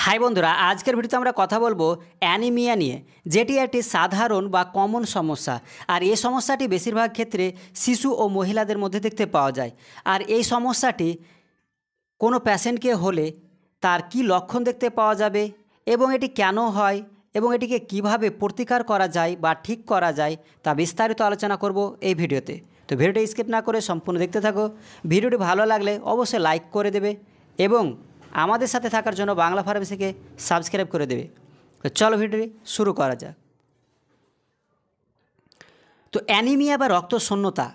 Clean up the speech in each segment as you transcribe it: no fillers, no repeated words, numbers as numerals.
High বন্ধুরা, আজকের ভিডিওতে আমরা কথা বলবো অ্যানিমিয়া নিয়ে, যেটি একটি সাধারণ বা কমন সমস্যা। আর এই সমস্যাটি বেশিরভাগ ক্ষেত্রে শিশু ও মহিলাদের মধ্যে দেখতে পাওয়া যায়। আর এই সমস্যাটি কোনো পেশেন্টকে হলে তার কি লক্ষণ দেখতে পাওয়া যাবে এবং এটি কেন হয় এবং এটিকে কিভাবে প্রতিকার করা যায় বা ঠিক করা যায় তা বিস্তারিত আলোচনা করব এই ভিডিওতে। তো ভিডিওটি স্কিপ না করে সম্পূর্ণ দেখতে থাকো। ভিডিওটি ভালো লাগলে অবশ্যই লাইক করে দেবে এবং আমাদের সাথে থাকার জন্য বাংলা ফার্মেসিকে সাবস্ক্রাইব করে দেবে। তো চলো ভিডিওটি শুরু করা যাক। তো অ্যানিমিয়া বা রক্তশূন্যতা,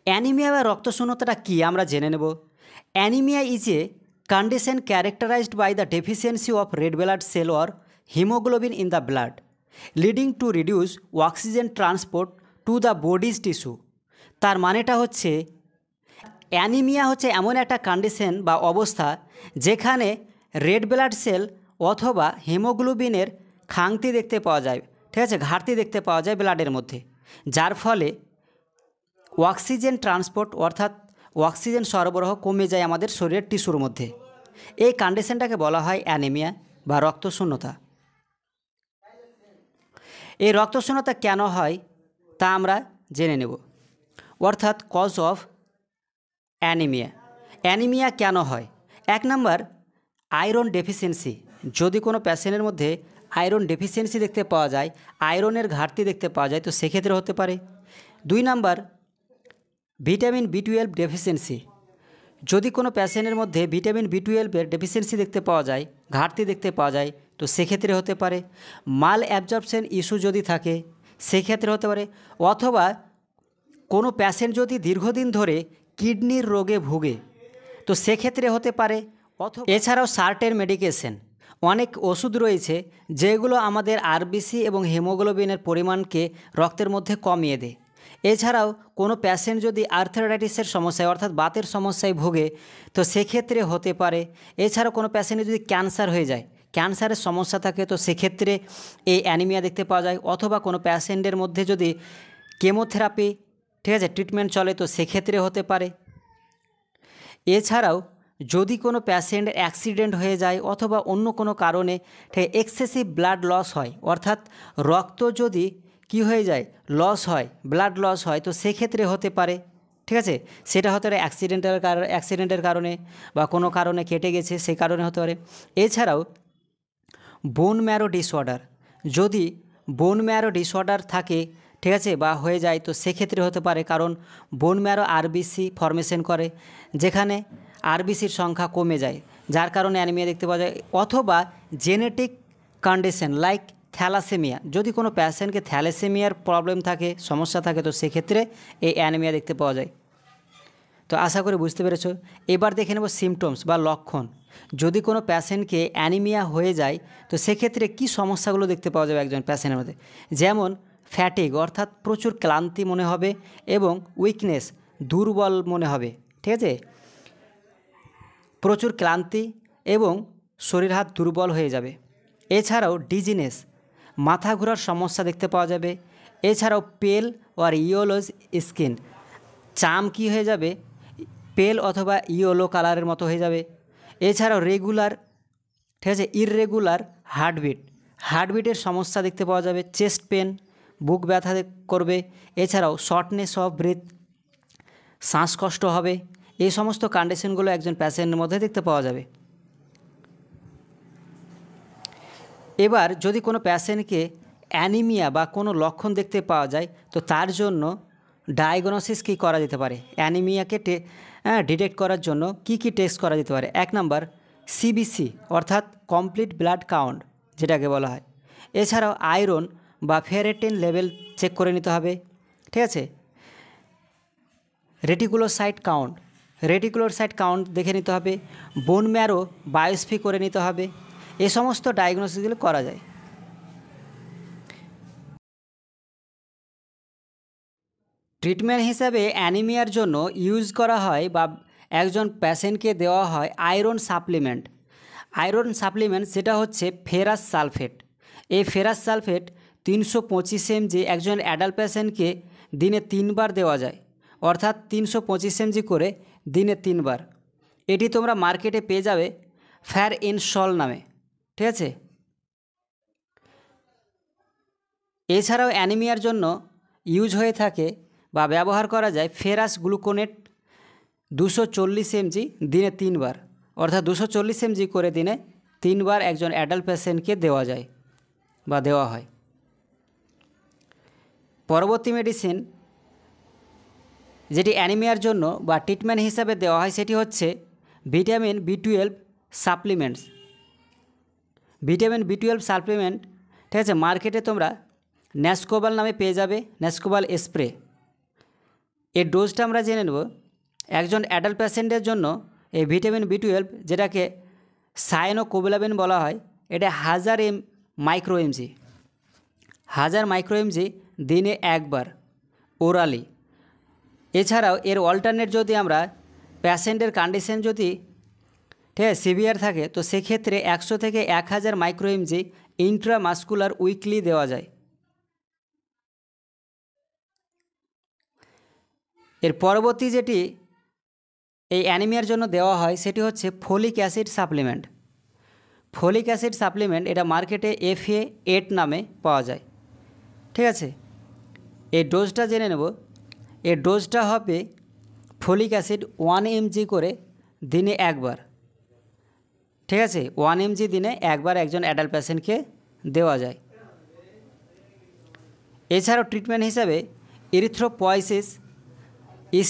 অ্যানিমিয়া বা রক্তশূন্যতাটা কী আমরা জেনে নেব। Anaemia is a condition characterized by the deficiency of red blood cell or hemoglobin in the blood, leading to reduced oxygen transport to the body's tissue। তার মানেটা হচ্ছে অ্যানিমিয়া হচ্ছে এমন একটা কন্ডিশন বা অবস্থা যেখানে রেড ব্লাড সেল অথবা হিমোগ্লোবিনের খাংতি দেখতে পাওয়া যায়, ঠিক আছে, ঘাটতি দেখতে পাওয়া যায় ব্লাডের মধ্যে, যার ফলে অক্সিজেন ট্রান্সপোর্ট অর্থাৎ অক্সিজেন সরবরাহ কমে যায় আমাদের শরীরের টিস্যুর মধ্যে। এই কন্ডিশনটাকে বলা হয় অ্যানিমিয়া বা রক্তশূন্যতা। এই রক্তশূন্যতা কেন হয় তা আমরা জেনে নেব, অর্থাৎ কজ অফ অ্যানিমিয়া। অ্যানিমিয়া কেন হয়? 1 নম্বর, আয়রন ডেফিসিয়েন্সি। যদি কোনো পেশেন্টের মধ্যে আয়রন ডেফিসিয়েন্সি দেখতে পাওয়া যায়, আয়রনের ঘাটতি দেখতে পাওয়া যায়, তো সেক্ষেত্রে হতে পারে। 2 নম্বর, ভিটামিন বি12 ডেফিসিয়েন্সি। যদি কোনো পেশেন্টের মধ্যে ভিটামিন বি12 ডেফিসিয়েন্সি দেখতে পাওয়া যায়, ঘাটতি দেখতে পাওয়া যায়, তো সেক্ষেত্রে হতে পারে। মাল অ্যাবজর্পশন ইস্যু যদি থাকে সেক্ষেত্রে হতে পারে। অথবা কোনো পেশেন্ট যদি দীর্ঘদিন ধরে কিডনির রোগে ভুগে, তো সেক্ষেত্রে হতে পারে। অথবা এছাড়াও সার্টেন মেডিকেশন, অনেক ওষুধ রয়েছে যেগুলো আমাদের আরবিসি এবং হিমোগ্লোবিনের পরিমাণকে রক্তের মধ্যে কমিয়ে দেয়। এছাড়াও কোনো পেশেন্ট যদি আর্থারাইটিসের সমস্যায় অর্থাৎ বাতের সমস্যায় ভোগে, তো সেক্ষেত্রে হতে পারে। এছাড়াও কোনো পেশেন্টের যদি ক্যান্সার হয়ে যায়, ক্যান্সারের সমস্যা থাকে, তো সেক্ষেত্রে এই অ্যানিমিয়া দেখতে পাওয়া যায়। অথবা কোনো পেশেন্টের মধ্যে যদি কেমোথেরাপি, ঠিক আছে, ট্রিটমেন্ট চলে, তো সেক্ষেত্রে হতে পারে। এছাড়াও যদি কোনো পেশেন্ট অ্যাক্সিডেন্ট হয়ে যায় অথবা অন্য কোনো কারণে এক্সেসিভ ব্লাড লস হয়, অর্থাৎ রক্ত যদি কি হয়ে যায়, লস হয়, ব্লাড লস হয়, তো সেক্ষেত্রে হতে পারে, ঠিক আছে। সেটা হতে পারে অ্যাক্সিডেন্টের কারণে বা কোনো কারণে কেটে গেছে সেই কারণে হতে পারে। এছাড়াও বোন ম্যারো ডিসঅর্ডার, যদি বোন ম্যারো ডিসঅর্ডার থাকে, ঠিক আছে, বা হয়ে যায়, তো সেক্ষেত্রে হতে পারে। কারণ বোন ম্যারো আরবিসি ফর্মেশন করে, যেখানে আরবিসির সংখ্যা কমে যায়, যার কারণে অ্যানিমিয়া দেখতে পাওয়া যায়। অথবা জেনেটিক কন্ডিশন লাইক থ্যালাসেমিয়া, যদি কোনো পেশেন্টকে থ্যালাসেমিয়ার প্রবলেম থাকে, সমস্যা থাকে, তো সেক্ষেত্রে এই অ্যানিমিয়া দেখতে পাওয়া যায়। তো আশা করি বুঝতে পেরেছো। এবার দেখে নেব সিমটমস বা লক্ষণ। যদি কোনো পেশেন্টকে অ্যানিমিয়া হয়ে যায়, তো সেক্ষেত্রে কী সমস্যাগুলো দেখতে পাওয়া যাবে একজন পেশেন্টের মধ্যে। যেমন ফ্যাটিক, অর্থাৎ প্রচুর ক্লান্তি মনে হবে এবং উইকনেস, দুর্বল মনে হবে, ঠিক আছে, প্রচুর ক্লান্তি এবং শরীর হাত দুর্বল হয়ে যাবে। এছাড়াও ডিজিনেস, মাথা ঘোরার সমস্যা দেখতে পাওয়া যাবে। এছাড়াও পেল আর ইয়েলো স্কিন, চাম কি হয়ে যাবে, পেল অথবা ইয়েলো কালারের মতো হয়ে যাবে। এছাড়াও রেগুলার, ঠিক আছে, ইররেগুলার হার্টবিটের সমস্যা দেখতে পাওয়া যাবে। চেস্ট পেন, বুক ব্যথা করবে। এছাড়াও শর্টনেস অফ ব্রেথ, শ্বাসকষ্ট হবে। এই সমস্ত কন্ডিশনগুলো একজন পেশেন্টের মধ্যে দেখতে পাওয়া যাবে। এবার যদি কোনো পেশেন্টকে অ্যানিমিয়া বা কোনো লক্ষণ দেখতে পাওয়া যায়, তো তার জন্য ডায়াগনোসিস কী করা যেতে পারে, অ্যানিমিয়াকে ডিটেক্ট করার জন্য কি কি টেস্ট করা যেতে পারে। 1 নম্বর সিবিসি, অর্থাৎ কমপ্লিট ব্লাড কাউন্ট যেটাকে বলা হয়। এছাড়াও আয়রন বা ফেরেটিন লেভেল চেক করে নিতে হবে, ঠিক আছে। রেটিকুলোসাইট কাউন্ট দেখে নিতে হবে। বোন ম্যারো বায়োপসি করে নিতে হবে। এই সমস্ত ডায়াগনোসিসগুলো করা যায়। ট্রিটমেন্ট হিসাবে অ্যানিমিয়ার জন্য ইউজ করা হয় বা একজন পেশেন্টকে দেওয়া হয় আয়রন সাপ্লিমেন্ট, সেটা হচ্ছে ফেরাস সালফেট। এই ফেরাস সালফেট 325 mg একজন অ্যাডাল্ট পেশেন্টকে দিনে 3 বার দেওয়া যায়, অর্থাৎ 325 mg করে দিনে 3 বার। এটি তোমরা মার্কেটে পেয়ে যাবে ফ্যার ইন সল নামে, ঠিক আছে। এছাড়াও অ্যানিমিয়ার জন্য ইউজ হয়ে থাকে বা ব্যবহার করা যায় ফেরাস গ্লুকোনেট 240 mg দিনে 3 বার, অর্থাৎ 240 mg করে দিনে 3 বার একজন অ্যাডাল্ট পেশেন্টকে দেওয়া যায় বা দেওয়া হয়। পরবর্তী মেডিসিন যেটি অ্যানিমিয়ার জন্য বা ট্রিটমেন্ট হিসাবে দেওয়া হয় সেটি হচ্ছে vitamin B12 supplements. Vitamin B12 supplement, ঠিক আছে, মার্কেটে তোমরা ন্যাসকোবাল নামে পেয়ে যাবে, ন্যাসকোবাল স্প্রে। এর ডোজটা আমরা জেনে নেব। একজন অ্যাডাল্ট পেশেন্টের জন্য এই ভিটামিন B12, যেটাকে সায়ানোকোবালামিন বলা হয়, এটা 1000 মাইক্রো এমজি, 1000 মাইক্রো এমজি দিনে একবার ওরালি। এছাড়াও এর অল্টারনেট যদি আমরা পেশেন্টের কন্ডিশন যদি ঠিক আছে সিভিয়ার থাকে তো সেক্ষেত্রে 100 থেকে 1000 মাইক্রো এমজি ইন্ট্রামাস্কুলার উইকলি দেওয়া যায়। এর পরবর্তী যেটি এই অ্যানিমিয়ার জন্য দেওয়া হয় সেটি হচ্ছে folic acid supplement. Folic acid supplement এটা মার্কেটে FA8 নামে পাওয়া যায়। ঠিক আছে, এই ডোজটা জেনে নেব। এর ডোজটা হবে ফলিক অ্যাসিড 1 mg করে দিনে একবার। ঠিক আছে, 1 mg দিনে একবার একজন অ্যাডাল্ট পেশেন্টকে দেওয়া যায়। এছাড়াও ট্রিটমেন্ট হিসাবে এরিথ্রোপয়েসিস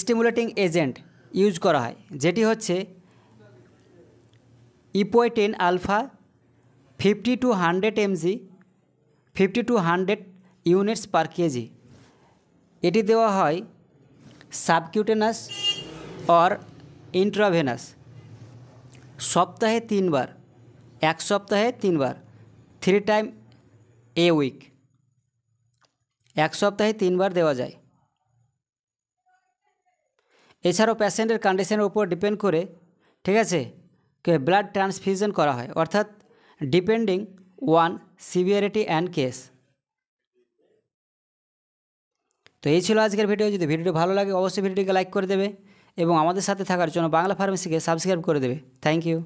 স্টিমুলেটিং এজেন্ট ইউজ করা হয়, যেটি হচ্ছে epoetin alfa 50 to 100 mg, 50 to 100 units per kg. এটি দেওয়া হয় সাবকিউটেনাস অর ইন্ট্রাভেনাস সপ্তাহে 3 বার, 1 সপ্তাহে 3 বার, 3 টাইম এ উইক, 1 সপ্তাহে 3 বার দেওয়া যায়। এছাড়াও পেশেন্টের কন্ডিশনের উপর ডিপেন্ড করে, ঠিক আছে, ব্লাড ট্রান্সফিউশন করা হয়, অর্থাৎ depending one severity and case. তো এই ছিল আজকের ভিডিও। যদি ভিডিওটি ভালো লাগে অবশ্যই ভিডিওটিকে লাইক করে দেবে এবং আমাদের সাথে থাকার জন্য বাংলা ফার্মেসিকে সাবস্ক্রাইব করে দেবে। Thank you.